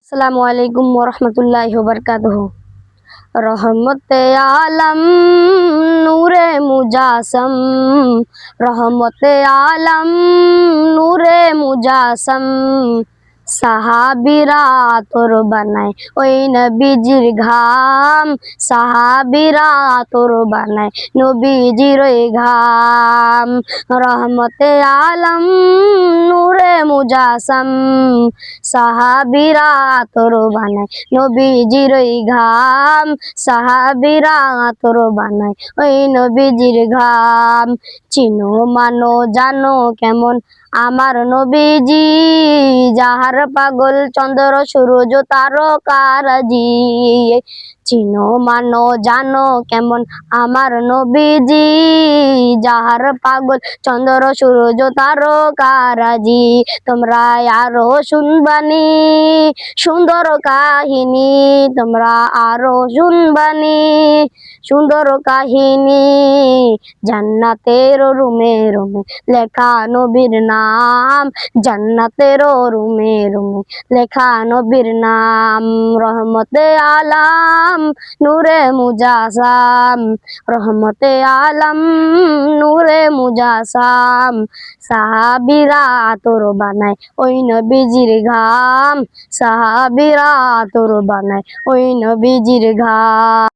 আসসালামু আলাইকুম ওরহমতুল্লাহি ওয়াবারাকাতুহু। রহমতে আলম নূরে মুজাসম, রহমতে আলম নূরে মুজাসম, সাহাবীরা তোর বানায় ওই নবীজির ঘাম, সাহাবীরা তোর বানায় নবীজির ওই ঘাম। রহমতে আলম নূরে মুজাসম, সাহাবীরা তোর বানায় নবীজির ওই ঘাম, সাহাবীরা তোর বানায় ওই নবীজির ঘাম। চিনো মানো জানো কেমন আমার নবীজি, যাহার পাগল চন্দ্র সূরজ তারকারাজি। চিনো মানো জানো কেমন আমার নবীজি, যাহার পাগল চন্দ্র সূরজ তারকারাজি। তোমরা আরো শুনবানি সুন্দর কাহিনী, তোমরা আরো শুনবানি সুন্দর কাহিনী। জান্নাতের রুমে রুমে লেখা নবীর নাম, জান্নাতের রুমে রুমে লেখা নবীর নাম। রহমতে আলম নূরে মুজাসম, রহমতে আলম নূরে মুজাসম, সাহাবীরা তোর বানায় ওই নবীজির ঘাম, সাহাবীরা তোর বানায় ওই নবীজির ঘাম।